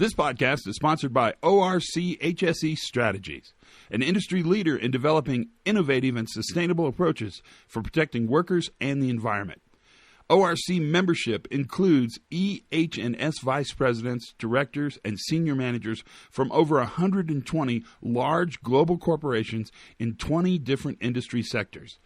This podcast is sponsored by ORCHSE Strategies, an industry leader in developing innovative and sustainable approaches for protecting workers and the environment. ORC membership includes EH&S vice presidents, directors, and senior managers from over 120 large global corporations in 20 different industry sectors.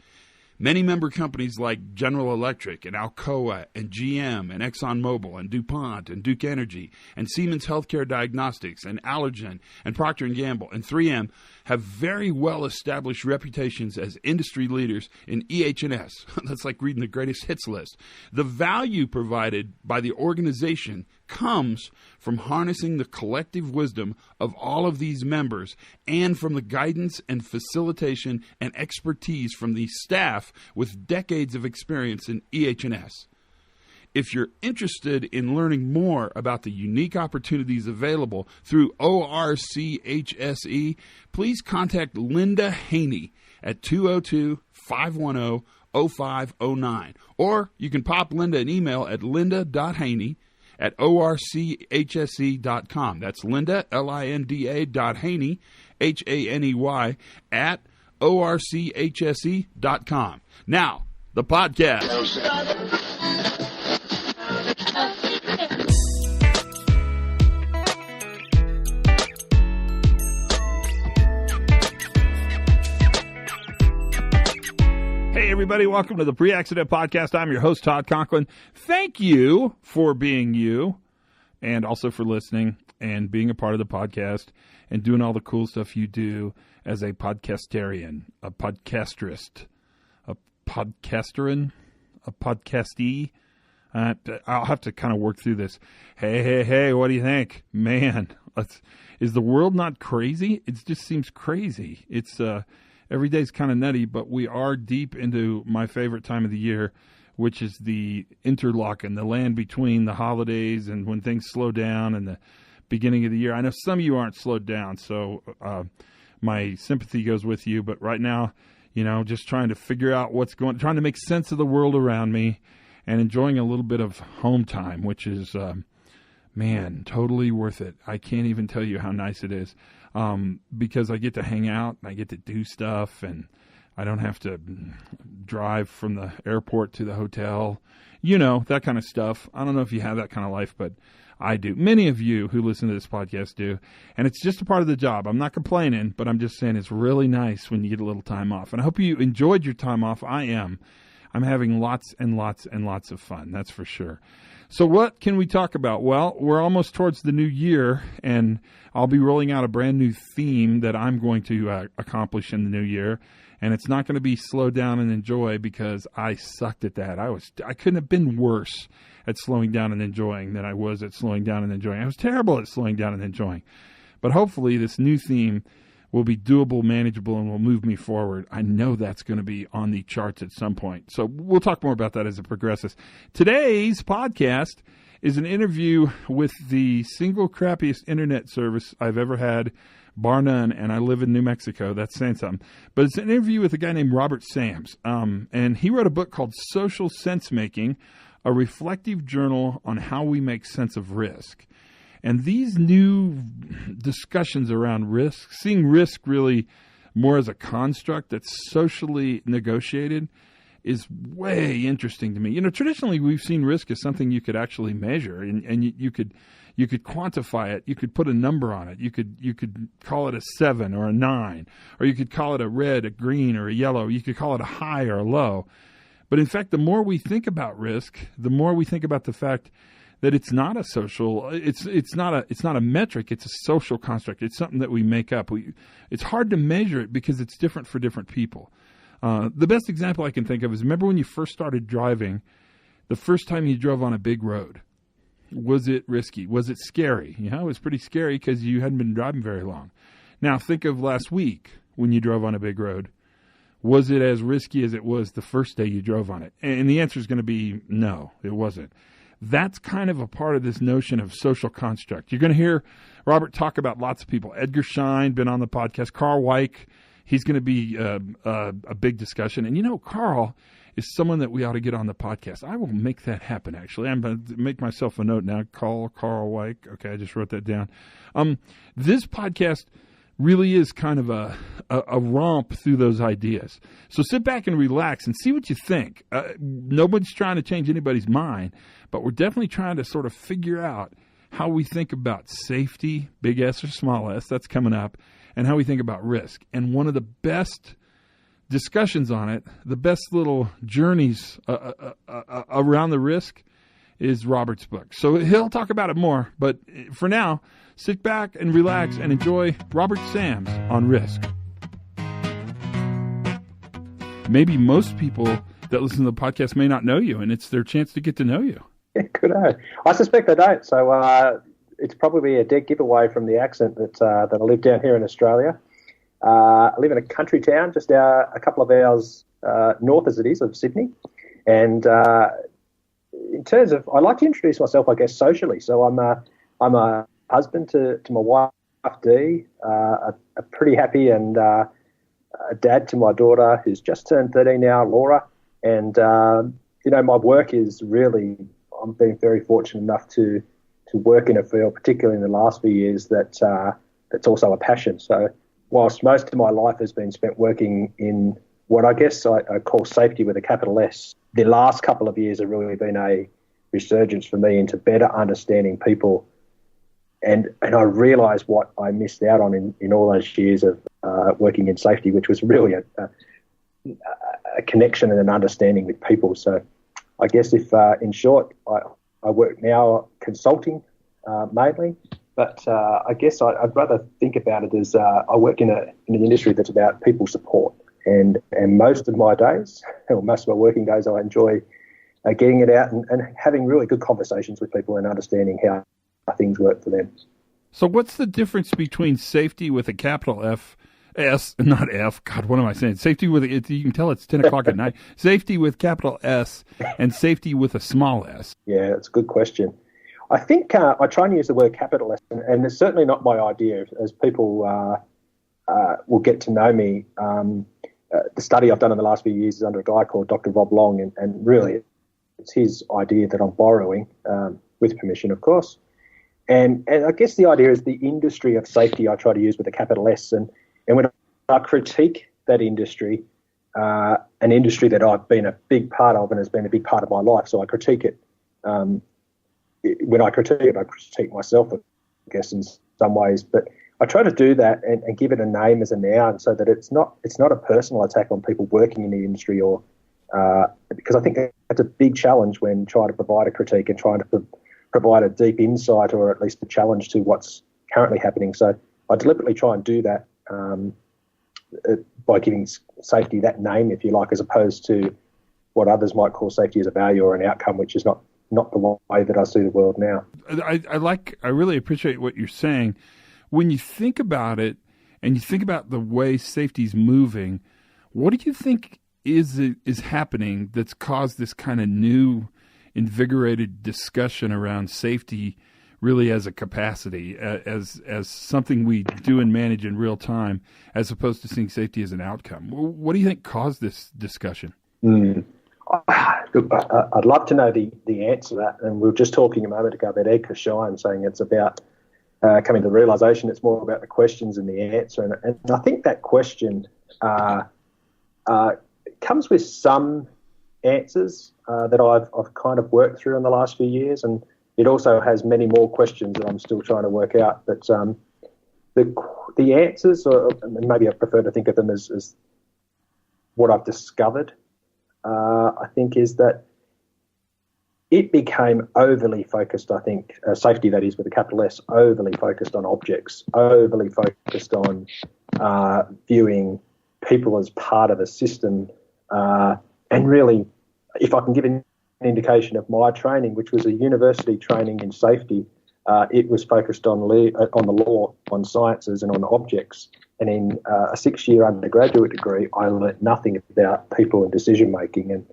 Many member companies like General Electric and Alcoa and GM and ExxonMobil and DuPont and Duke Energy and Siemens Healthcare Diagnostics and Allergen and Procter & Gamble and 3M have very well-established reputations as industry leaders in EH&S. That's like reading the greatest hits list. The value provided by the organization comes from harnessing the collective wisdom of all of these members and from the guidance and facilitation and expertise from the staff with decades of experience in EH&S. If you're interested in learning more about the unique opportunities available through ORCHSE, please contact Linda Haney at 202-510-0509. Or you can pop Linda an email at linda.haney@orchse.com. That's Linda, Linda.Haney, Haney, at orchse.com. Now, the podcast. Hey, everybody. Welcome to the Pre-Accident Podcast. I'm your host, Todd Conklin. Thank you for being you and also for listening and being a part of the podcast and doing all the cool stuff you do as a podcastarian, a podcasterist, a podcasterin, a podcastee. I'll have to kind of work through this. Hey, what do you think? Man, is the world not crazy? It just seems crazy. It's every day's kind of nutty, but we are deep into my favorite time of the year, which is the interlock and the land between the holidays and when things slow down and the beginning of the year. I know some of you aren't slowed down, so my sympathy goes with you. But right now, just trying to figure out trying to make sense of the world around me and enjoying a little bit of home time, which is, totally worth it. I can't even tell you how nice it is. Because I get to hang out and I get to do stuff and I don't have to drive from the airport to the hotel, that kind of stuff. I don't know if you have that kind of life, but I do. Many of you who listen to this podcast do, and it's just a part of the job. I'm not complaining, but I'm just saying it's really nice when you get a little time off. And I hope you enjoyed your time off. I am. I'm having lots and lots and lots of fun, that's for sure. So what can we talk about? Well, we're almost towards the new year, and I'll be rolling out a brand new theme that I'm going to accomplish in the new year. And it's not going to be slow down and enjoy, because I sucked at that. I couldn't have been worse at slowing down and enjoying than I was at slowing down and enjoying. I was terrible at slowing down and enjoying. But hopefully this new theme will be doable, manageable, and will move me forward. I know that's going to be on the charts at some point. So we'll talk more about that as it progresses. Today's podcast is an interview with the single crappiest internet service I've ever had, bar none, and I live in New Mexico. That's saying something. But it's an interview with a guy named Robert Sams, and he wrote a book called Social Sensemaking, a reflective journal on how we make sense of risk. And these new discussions around risk, seeing risk really more as a construct that's socially negotiated, is way interesting to me. Traditionally we've seen risk as something you could actually measure, and you could quantify it. You could put a number on it. You could call it a 7 or a 9, or you could call it a red, a green, or a yellow. You could call it a high or a low. But in fact, the more we think about risk, the more we think about the fact that it's not a social, it's not a metric. It's a social construct. It's something that we make up. It's hard to measure it because it's different for different people. The best example I can think of is, remember when you first started driving, the first time you drove on a big road. Was it risky? Was it scary? It was pretty scary because you hadn't been driving very long. Now think of last week when you drove on a big road. Was it as risky as it was the first day you drove on it? And the answer is going to be no, it wasn't. That's kind of a part of this notion of social construct. You're going to hear Robert talk about lots of people. Edgar Schein, been on the podcast. Carl Weick, he's going to be a big discussion. And Carl is someone that we ought to get on the podcast. I will make that happen, actually. I'm going to make myself a note now. Call Carl Weick. Okay, I just wrote that down. This podcast really is kind of a romp through those ideas. So sit back and relax and see what you think. Nobody's trying to change anybody's mind, but we're definitely trying to sort of figure out how we think about safety, big S or small s, that's coming up, and how we think about risk. And one of the best discussions on it, the best little journeys around the risk is Robert's book. So he'll talk about it more, but for now, sit back and relax and enjoy Robert Sams on risk. Maybe most people that listen to the podcast may not know you, and it's their chance to get to know you. Yeah, good day. I suspect they don't, so it's probably a dead giveaway from the accent that I live down here in Australia. I live in a country town just a couple of hours north, as it is, of Sydney. And in terms of, I like to introduce myself, I guess, socially. So I'm a husband to my wife, Dee, a pretty happy and a dad to my daughter, who's just turned 13 now, Laura. And, my work is really, I'm being very fortunate enough to work in a field, particularly in the last few years, that's also a passion. So whilst most of my life has been spent working in what I guess I call safety with a capital S, the last couple of years have really been a resurgence for me into better understanding people. And I realised what I missed out on in all those years of working in safety, which was really a connection and an understanding with people. So I guess if, in short, I work now consulting mainly, but I guess I'd rather think about it as I work in an industry that's about people support. And most of my days, or most of my working days, I enjoy getting it out and having really good conversations with people and understanding how things work for them. So what's the difference between safety with a capital F, S, not F, God, what am I saying? Safety with, you can tell it's 10 o'clock at night, safety with capital S and safety with a small s? Yeah, that's a good question. I think I try and use the word capital S, and it's certainly not my idea. As people will get to know me, the study I've done in the last few years is under a guy called Dr. Rob Long, and really it's his idea that I'm borrowing, with permission, of course. And I guess the idea is the industry of safety I try to use with a capital S. And when I critique that industry, an industry that I've been a big part of and has been a big part of my life, so I critique it. When I critique it, I critique myself, I guess, in some ways. But I try to do that and give it a name as a noun so that it's not a personal attack on people working in the industry, or because I think that's a big challenge when trying to provide a critique and trying to provide a deep insight or at least a challenge to what's currently happening. So I deliberately try and do that by giving safety that name, if you like, as opposed to what others might call safety as a value or an outcome, which is not the way that I see the world now. I really appreciate what you're saying. When you think about it and you think about the way safety's moving, what do you think is happening that's caused this kind of new invigorated discussion around safety really as a capacity, as something we do and manage in real time, as opposed to seeing safety as an outcome? What do you think caused this discussion? Look, I'd love to know the answer to that. And we were just talking a moment ago about Ed Kashine saying it's about coming to the realisation it's more about the questions and the answer. And I think that question comes with some answers that I've kind of worked through in the last few years, and it also has many more questions that I'm still trying to work out. But the answers, or maybe I prefer to think of them as what I've discovered, I think, is that it became overly focused, I think, safety, that is with a capital S, overly focused on objects, overly focused on viewing people as part of a system, and really, if I can give an indication of my training, which was a university training in safety, it was focused on the law, on sciences and on objects. And in a 6-year undergraduate degree, I learnt nothing about people and decision-making. And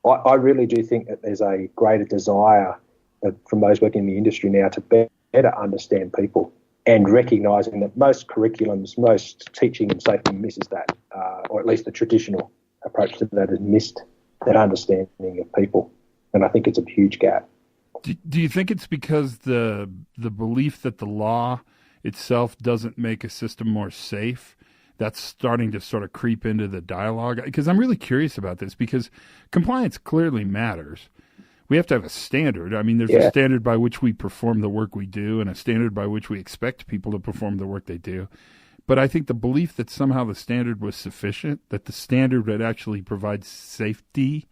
I really do think that there's a greater desire from those working in the industry now to better understand people, and recognising that most curriculums, most teaching in safety misses that, or at least the traditional approach to that has missed that understanding of people. And I think it's a huge gap. Do you think it's because the belief that the law itself doesn't make a system more safe, that's starting to sort of creep into the dialogue? Because I'm really curious about this, because compliance clearly matters. We have to have a standard. I mean, there's a standard by which we perform the work we do and a standard by which we expect people to perform the work they do. But I think the belief that somehow the standard was sufficient, that the standard would actually provide safety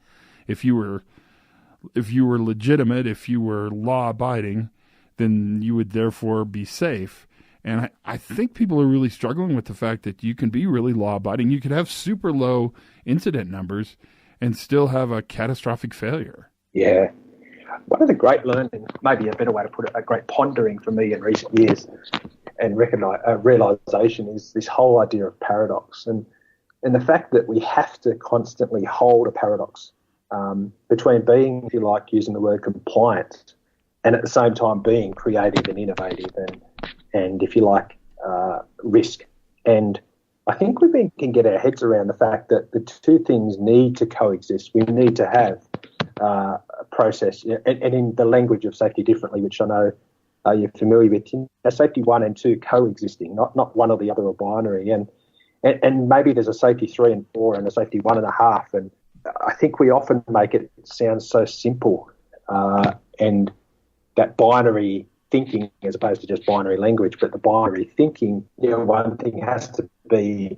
if you were legitimate, if you were law-abiding, then you would therefore be safe. And I think people are really struggling with the fact that you can be really law-abiding. You could have super low incident numbers and still have a catastrophic failure. Yeah. One of the great learning, maybe a better way to put it, a great pondering for me in recent years and realization is this whole idea of paradox and the fact that we have to constantly hold a paradox between being, if you like, using the word compliant, and at the same time being creative and innovative and if you like, risk. And I think we can get our heads around the fact that the two things need to coexist. We need to have a process, and in the language of safety differently, which I know you're familiar with, safety 1 and 2 coexisting, not one or the other or binary. And maybe there's a safety 3 and 4 and a safety 1.5. And I think we often make it sound so simple, and that binary thinking as opposed to just binary language, but the binary thinking, one thing has to be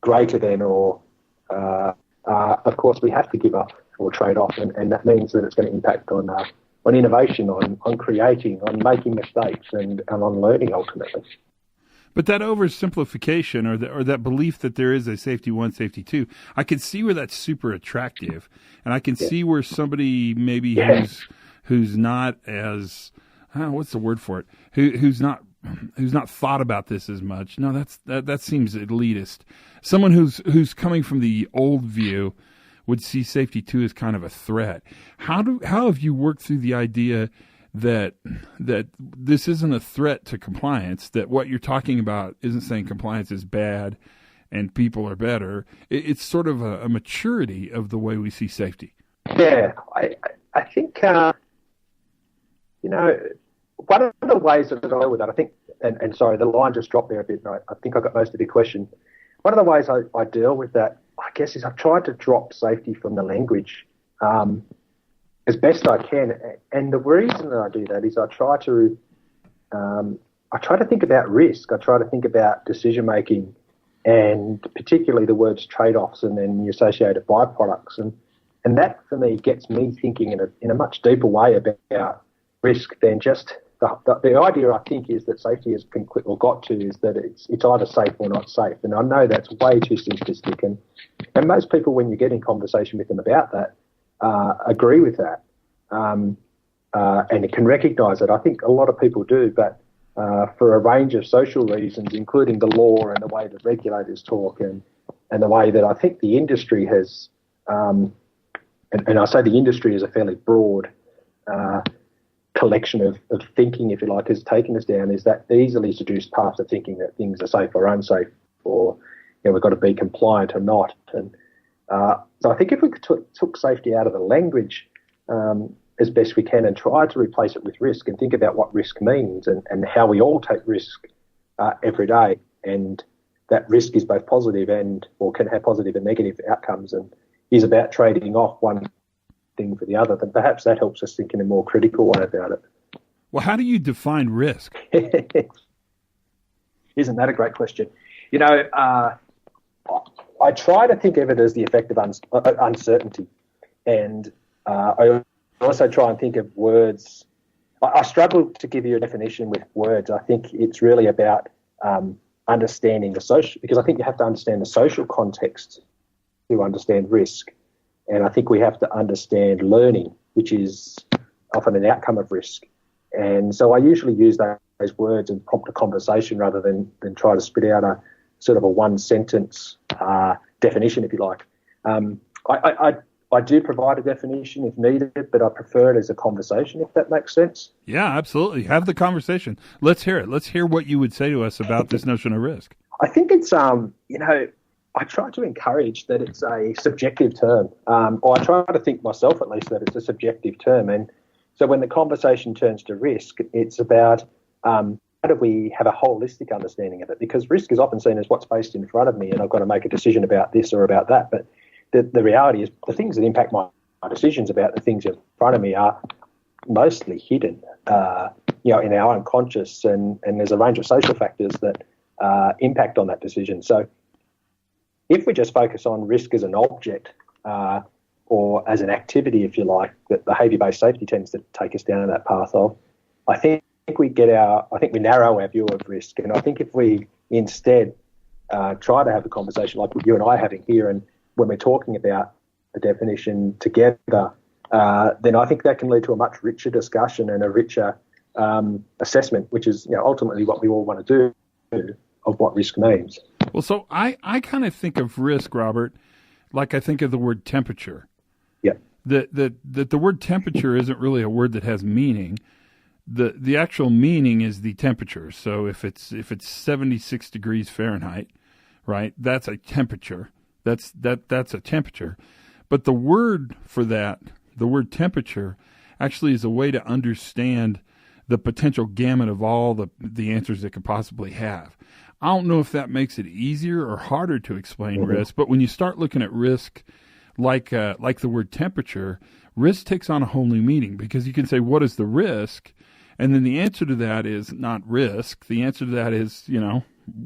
greater than or, of course, we have to give up or trade off, and that means that it's going to impact on innovation, on creating, on making mistakes, and on learning ultimately. But that oversimplification or that belief that there is a safety 1, safety 2, I can see where that's super attractive, and I can see where somebody maybe who's not as what's the word for it? Who's not thought about this as much. No, that seems elitist. Someone who's coming from the old view would see safety 2 as kind of a threat. How have you worked through the idea that this isn't a threat to compliance, that what you're talking about isn't saying compliance is bad and people are better? It's sort of a maturity of the way we see safety. Yeah, I think, one of the ways that I deal with that, I think, and sorry, the line just dropped there a bit, and I think I got most of your question. One of the ways I deal with that, I guess, is I've tried to drop safety from the language as best I can. And the reason that I do that is I try to think about risk. I try to think about decision making, and particularly the words trade-offs and then the associated byproducts. And that for me gets me thinking in a much deeper way about risk than just the idea. I think is that safety has got to is that it's either safe or not safe. And I know that's way too simplistic. And most people, when you get in conversation with them about that, agree with that, and can recognise it. I think a lot of people do, but for a range of social reasons, including the law and the way that regulators talk and the way that I think the industry has, and I say the industry is a fairly broad collection of thinking, if you like, has taken us down, is that easily seduced path of thinking that things are safe or unsafe, or we've got to be compliant or not. And so I think if we took safety out of the language as best we can and tried to replace it with risk and think about what risk means and how we all take risk every day, and that risk is both positive or can have positive and negative outcomes, and is about trading off one thing for the other, then perhaps that helps us think in a more critical way about it. Well, how do you define risk? Isn't that a great question? I try to think of it as the effect of uncertainty, and I also try and think of words. I struggle to give you a definition with words. I think it's really about understanding the social, because I think you have to understand the social context to understand risk. And I think we have to understand learning, which is often an outcome of risk. And so I usually use those words and prompt a conversation rather than try to spit out a sort of a one-sentence definition, if you like. I do provide a definition if needed, but I prefer it as a conversation, if that makes sense. Yeah, absolutely. Have the conversation. Let's hear it. Let's hear what you would say to us about this notion of risk. I think it's, I try to encourage that it's a subjective term, or I try to think myself at least that it's a subjective term. And so when the conversation turns to risk, it's about how do we have a holistic understanding of it? Because risk is often seen as what's faced in front of me, and I've got to make a decision about this or about that. But the reality is the things that impact my decisions about the things in front of me are mostly hidden, in our unconscious, and there's a range of social factors that impact on that decision. So if we just focus on risk as an object or as an activity, if you like, that behaviour-based safety tends to take us down that path of, I think we narrow our view of risk. And I think if we instead try to have a conversation like you and I are having here, and when we're talking about the definition together, then I think that can lead to a much richer discussion and a richer assessment, which is ultimately what we all want to do of what risk means. Well, so I kind of think of risk, Robert, like I think of the word temperature. Yeah. That the word temperature isn't really a word that has meaning. The actual meaning is the temperature. So if it's 76 degrees Fahrenheit, right, that's a temperature. That's a temperature. But the word for that, the word temperature, actually is a way to understand the potential gamut of all the answers it could possibly have. I don't know if that makes it easier or harder to explain risk, but when you start looking at risk like the word temperature, risk takes on a whole new meaning, because you can say, what is the risk? And then the answer to that is not risk. The answer to that is,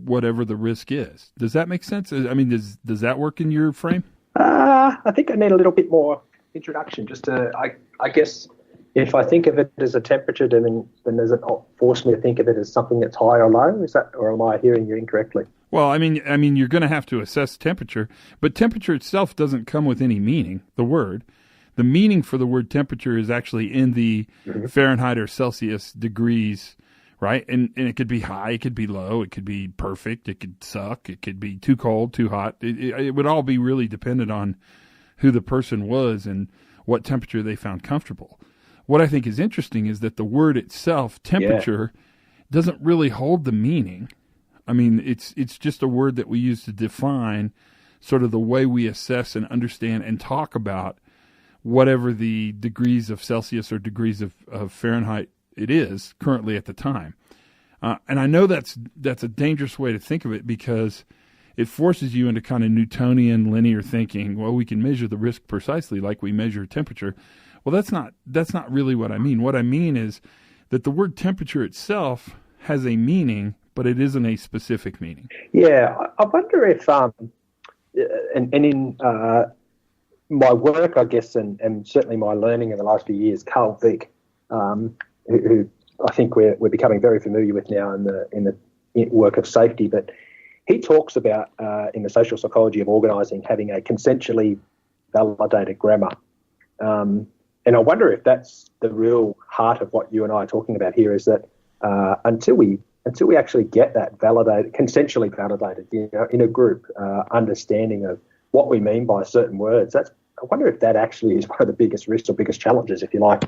whatever the risk is. Does that make sense? I mean, does that work in your frame? I think I need a little bit more introduction just to, I guess, if I think of it as a temperature, then does it not force me to think of it as something that's high or low? Is that, or am I hearing you incorrectly? Well, I mean, you're going to have to assess temperature, but temperature itself doesn't come with any meaning. The meaning for the word temperature is actually in the Fahrenheit or Celsius degrees, right? And it could be high, it could be low, it could be perfect, it could suck, it could be too cold, too hot. It would all be really dependent on who the person was and what temperature they found comfortable. What I think is interesting is that the word itself, temperature, doesn't really hold the meaning. I mean, it's just a word that we use to define sort of the way we assess and understand and talk about whatever the degrees of Celsius or degrees of Fahrenheit it is currently at the time. And I know that's a dangerous way to think of it, because it forces you into kind of Newtonian linear thinking. Well, we can measure the risk precisely like we measure temperature. Well, that's not really what I mean. What I mean is that the word temperature itself has a meaning, but it isn't a specific meaning. Yeah, I wonder if, and in my work, I guess, and certainly my learning in the last few years, Carl Vick, who I think we're becoming very familiar with now in the work of safety, but he talks about in the social psychology of organising having a consensually validated grammar. And I wonder if that's the real heart of what you and I are talking about here, is that until we actually get that validated, consensually validated, in a group, understanding of what we mean by certain words, I wonder if that actually is one of the biggest risks or biggest challenges, if you like,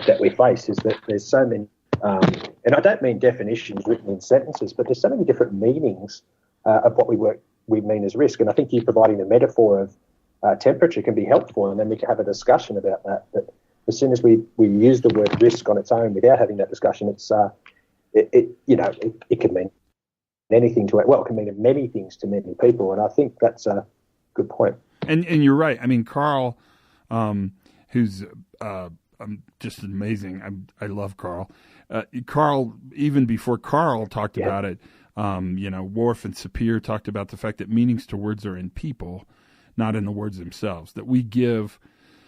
that we face, is that there's so many, and I don't mean definitions written in sentences, but there's so many different meanings of what we mean as risk. And I think you providing the metaphor of temperature can be helpful, and then we can have a discussion about that. But as soon as we use the word risk on its own without having that discussion, it can mean anything to it. Well, it can mean many things to many people, and I think that's a good point. And you're right. I mean, Carl, who's just amazing. I love Carl. Carl, even before Carl talked about it, Worf and Sapir talked about the fact that meanings to words are in people, not in the words themselves, that we give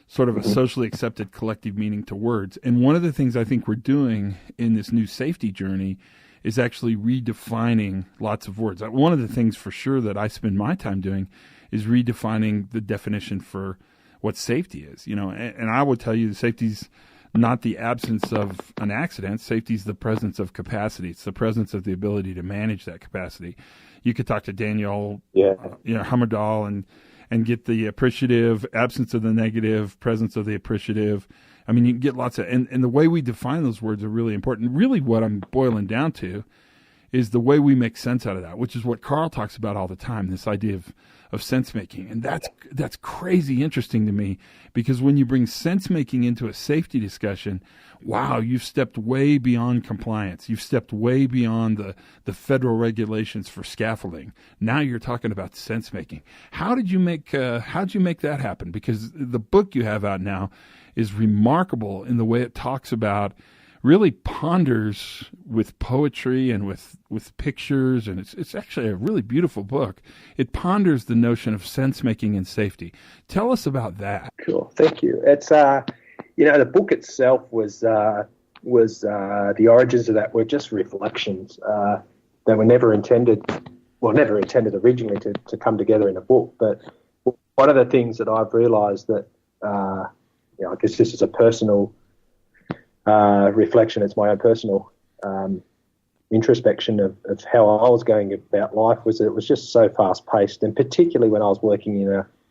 sort of a socially accepted collective meaning to words. And one of the things I think we're doing in this new safety journey is actually redefining lots of words. One of the things for sure that I spend my time doing is redefining the definition for what safety is. And I would tell you safety's not the absence of an accident. Safety is the presence of capacity. It's the presence of the ability to manage that capacity. You could talk to Daniel, Hammerdal, and get the appreciative, absence of the negative, presence of the appreciative. I mean, you can get lots of, and the way we define those words are really important. Really what I'm boiling down to is the way we make sense out of that, which is what Carl talks about all the time, this idea of sense making. And that's crazy interesting to me, because when you bring sense making into a safety discussion, wow, you've stepped way beyond compliance. You've stepped way beyond the federal regulations for scaffolding. Now you're talking about sense making. How'd you make that happen? Because the book you have out now is remarkable in the way it talks about, really ponders with poetry and with pictures, and it's actually a really beautiful book. It ponders the notion of sense making and safety. Tell us about that. Cool, thank you. It's the book itself was the origins of that were just reflections that were never intended originally to come together in a book. But one of the things that I've realised that I guess this is a personal reflection. It's my own personal introspection of how I was going about life, was that it was just so fast paced, and particularly when I was working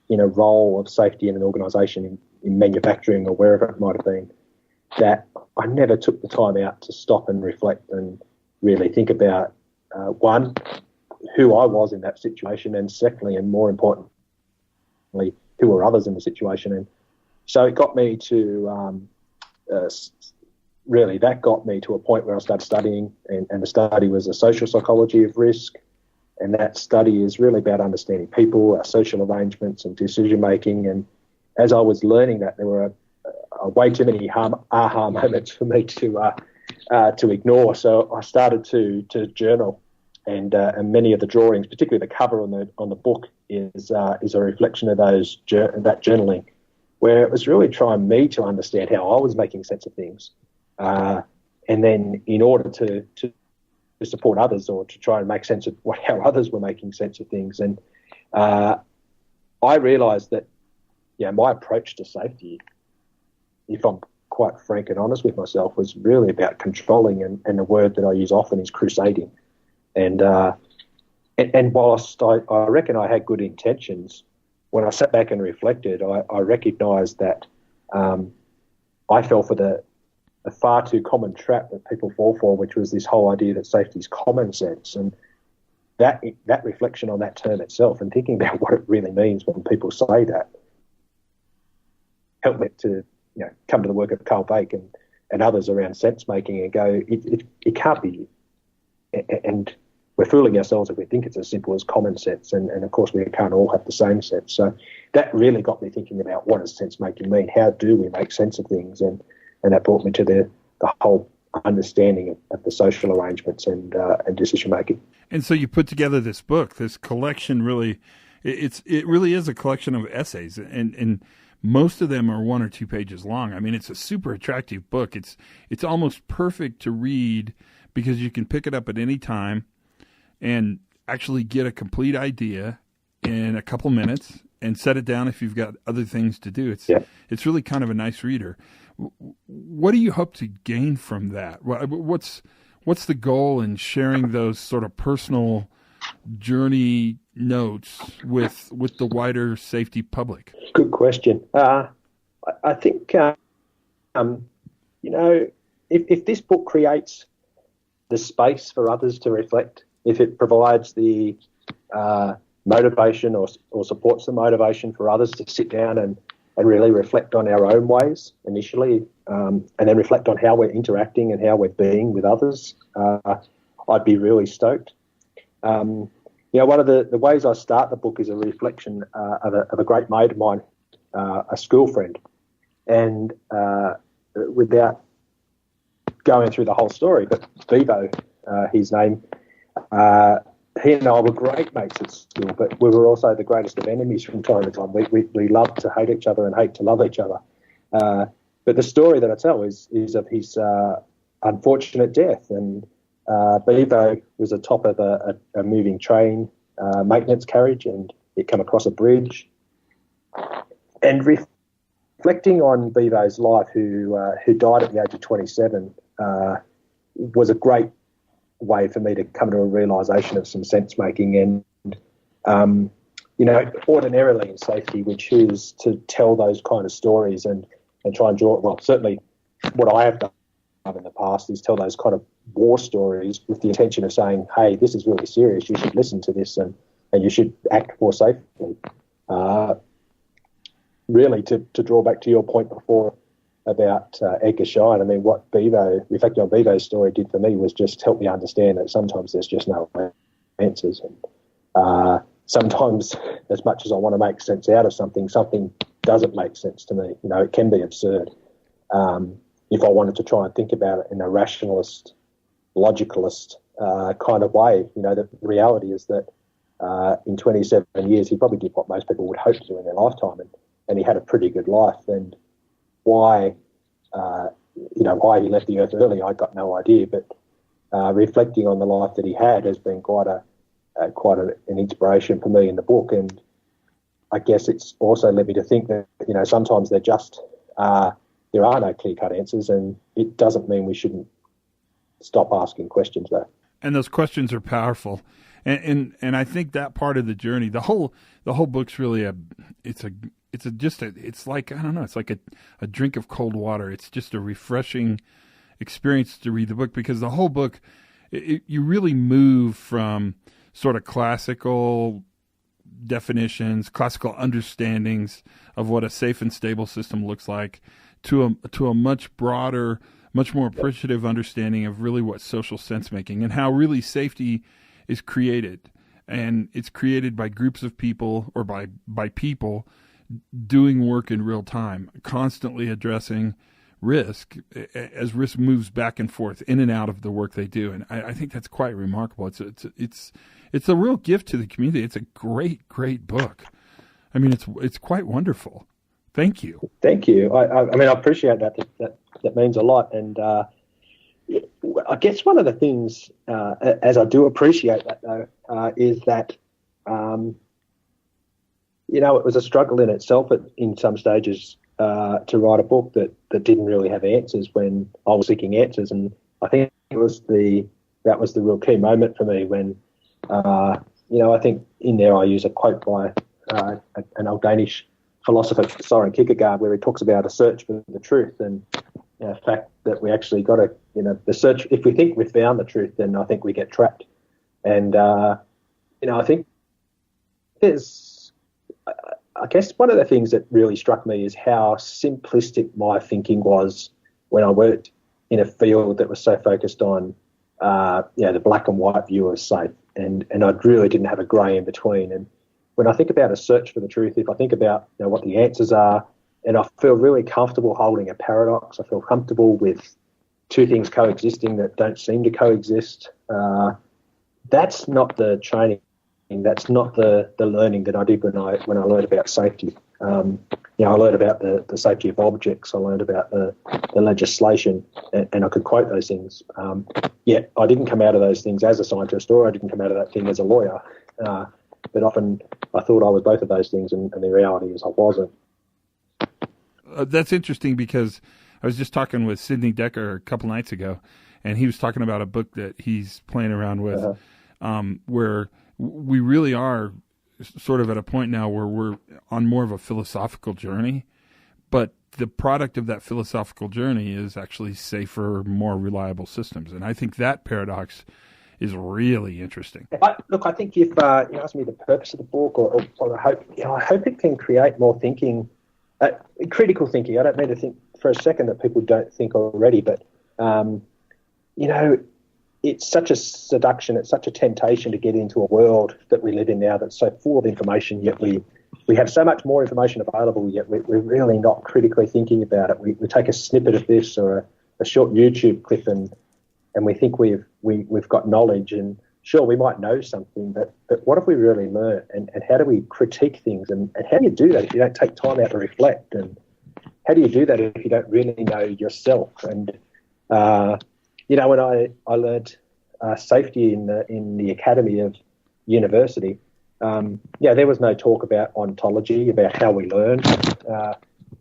in a role of safety in an organisation in manufacturing or wherever it might have been, that I never took the time out to stop and reflect and really think about one, who I was in that situation, and secondly, and more importantly, who were others in the situation. And so it got me to really, that got me to a point where I started studying, and the study was a social psychology of risk. And that study is really about understanding people, our social arrangements and decision making. And as I was learning that, there were way too many aha moments for me to ignore. So I started to journal, and many of the drawings, particularly the cover on the book, is a reflection of that journaling, where it was really trying me to understand how I was making sense of things. And then in order to support others, or to try and make sense of how others were making sense of things. And I realised that, my approach to safety, if I'm quite frank and honest with myself, was really about controlling, and the word that I use often is crusading. And whilst I reckon I had good intentions, when I sat back and reflected, I recognised that I fell for a far too common trap that people fall for, which was this whole idea that safety is common sense. And that reflection on that term itself, and thinking about what it really means when people say that, helped me to come to the work of Carl Bake and others around sense making, and go, it can't be, and we're fooling ourselves if we think it's as simple as common sense, and of course we can't all have the same sense. So that really got me thinking about, what does sense making mean? How do we make sense of things? And that brought me to the whole understanding of the social arrangements and decision making. And so you put together this book, this collection. Really, it really is a collection of essays, and most of them are 1 or 2 pages long. I mean, it's a super attractive book. It's almost perfect to read, because you can pick it up at any time and actually get a complete idea in a couple minutes and set it down if you've got other things to do. It's really kind of a nice reader. What do you hope to gain from that? What's the goal in sharing those sort of personal journey notes with the wider safety public? Good question. I think if this book creates the space for others to reflect, if it provides the motivation or supports the motivation for others to sit down and really reflect on our own ways initially, and then reflect on how we're interacting and how we're being with others, I'd be really stoked. One of the ways I start the book is a reflection of a great mate of mine, a school friend, and without going through the whole story, but Bevo, his name, he and I were great mates at school, but we were also the greatest of enemies from time to time. We loved to hate each other and hate to love each other. But the story that I tell is of his unfortunate death. And Bevo was atop of a moving train maintenance carriage, and it came across a bridge. And reflecting on Bevo's life, who died at the age of 27, was a great way for me to come to a realisation of some sense making. And ordinarily in safety we choose to tell those kind of stories and try and draw, well, certainly what I have done in the past is tell those kind of war stories with the intention of saying, hey, this is really serious, you should listen to this and you should act more safely. Really, to draw back to your point before about Edgar Schein, I mean, what reflecting on Bevo's story did for me was just help me understand that sometimes there's just no answers. And sometimes, as much as I want to make sense out of something doesn't make sense to me. It can be absurd. If I wanted to try and think about it in a rationalist, logicalist kind of way, the reality is that in 27 years, he probably did what most people would hope to do in their lifetime, and he had a pretty good life. And why he left the earth early, I got no idea. But reflecting on the life that he had has been quite an inspiration for me in the book. And I guess it's also led me to think that sometimes there are no clear-cut answers, and it doesn't mean we shouldn't stop asking questions though. And those questions are powerful. And I think that part of the journey, the whole book's really it's like, I don't know, it's like a drink of cold water. It's just a refreshing experience to read the book, because the whole book, you really move from sort of classical definitions, classical understandings of what a safe and stable system looks like, to a much broader, much more appreciative understanding of really what social sense making and how really safety is created. And it's created by groups of people, or by people doing work in real time, constantly addressing risk as risk moves back and forth in and out of the work they do. And I think that's quite remarkable. It's a real gift to the community. It's a great, great book. I mean, it's quite wonderful. Thank you. Thank you. I mean, I appreciate that. That means a lot. And I guess one of the things, as I do appreciate that though, is that it was a struggle in itself in some stages to write a book that didn't really have answers when I was seeking answers. And I think that was the real key moment for me when, I think in there I use a quote by an old Danish philosopher, Søren Kierkegaard, where he talks about a search for the truth, and the fact that we actually got to, the search, if we think we've found the truth, then I think we get trapped. And, I think I guess one of the things that really struck me is how simplistic my thinking was when I worked in a field that was so focused on, the black and white view of safe, and I really didn't have a grey in between. And when I think about a search for the truth, if I think about what the answers are, and I feel really comfortable holding a paradox, I feel comfortable with two things coexisting that don't seem to coexist. That's not the training. That's not the learning that I did when I learned about safety. I learned about the safety of objects. I learned about the legislation, and I could quote those things. Yet I didn't come out of those things as a scientist, or I didn't come out of that thing as a lawyer. But often I thought I was both of those things, and the reality is I wasn't. That's interesting, because I was just talking with Sidney Decker a couple nights ago, and he was talking about a book that he's playing around with, where we really are sort of at a point now where we're on more of a philosophical journey, but the product of that philosophical journey is actually safer, more reliable systems. And I think that paradox is really interesting. I think if you ask me the purpose of the book, or I hope it can create more thinking, critical thinking. I don't mean to think for a second that people don't think already, but it's such a seduction, it's such a temptation to get into a world that we live in now that's so full of information, yet we have so much more information available, yet we're really not critically thinking about it. We take a snippet of this or a short YouTube clip and we think we've got knowledge, and sure, we might know something, but what have we really learned, and how do we critique things, and how do you do that if you don't take time out to reflect, and how do you do that if you don't really know yourself? And when I learned safety in the academy of university, there was no talk about ontology, about how we learn.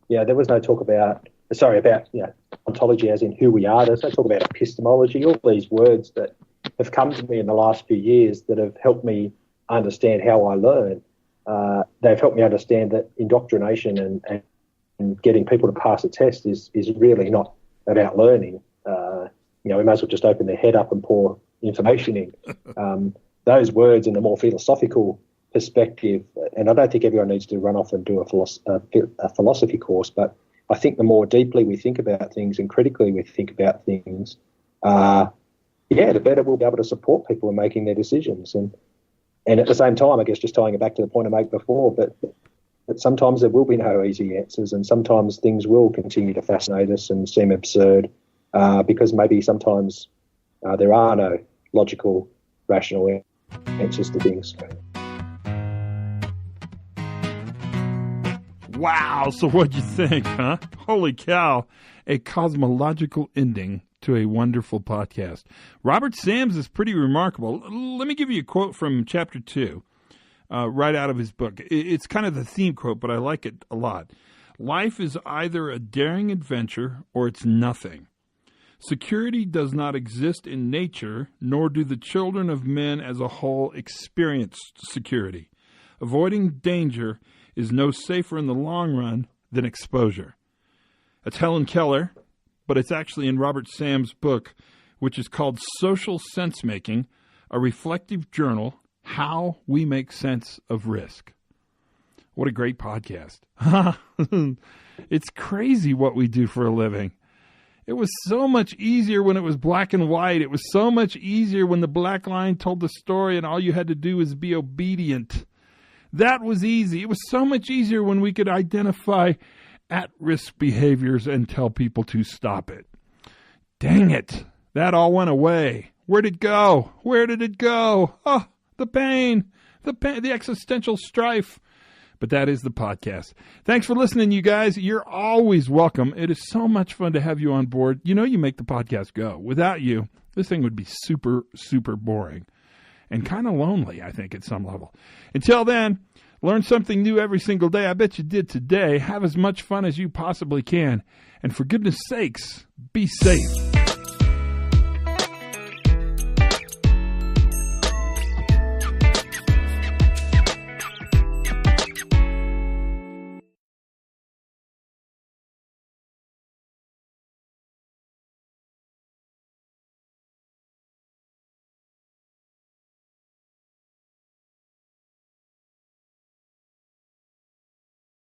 There was no talk about ontology as in who we are. There's no talk about epistemology, all these words that have come to me in the last few years that have helped me understand how I learn. They've helped me understand that indoctrination and getting people to pass a test is really not about learning. we may as well just open their head up and pour information in. Those words in a more philosophical perspective, and I don't think everyone needs to run off and do a philosophy course, but I think the more deeply we think about things and critically we think about things, the better we'll be able to support people in making their decisions. And at the same time, I guess just tying it back to the point I made before, but sometimes there will be no easy answers, and sometimes things will continue to fascinate us and seem absurd because maybe sometimes there are no logical, rational answers to things. Wow, so what'd you think, huh? Holy cow, a cosmological ending to a wonderful podcast. Robert Sams is pretty remarkable. Let me give you a quote from chapter 2, right out of his book. It's kind of the theme quote, but I like it a lot. Life is either a daring adventure or it's nothing. Security does not exist in nature, nor do the children of men as a whole experience security. Avoiding danger is no safer in the long run than exposure. That's Helen Keller, but it's actually in Robert Sams' book, which is called Social Sensemaking, a reflective journal, How We Make Sense of Risk. What a great podcast. It's crazy what we do for a living. It was so much easier when it was black and white. It was so much easier when the black line told the story and all you had to do was be obedient. That was easy. It was so much easier when we could identify at-risk behaviors and tell people to stop it. Dang it. That all went away. Where'd it go? Where did it go? Oh, the pain, the existential strife. But that is the podcast. Thanks for listening, you guys. You're always welcome. It is so much fun to have you on board. You make the podcast go. Without you, this thing would be super, super boring. And kind of lonely, I think, at some level. Until then, learn something new every single day. I bet you did today. Have as much fun as you possibly can. And for goodness sakes, be safe.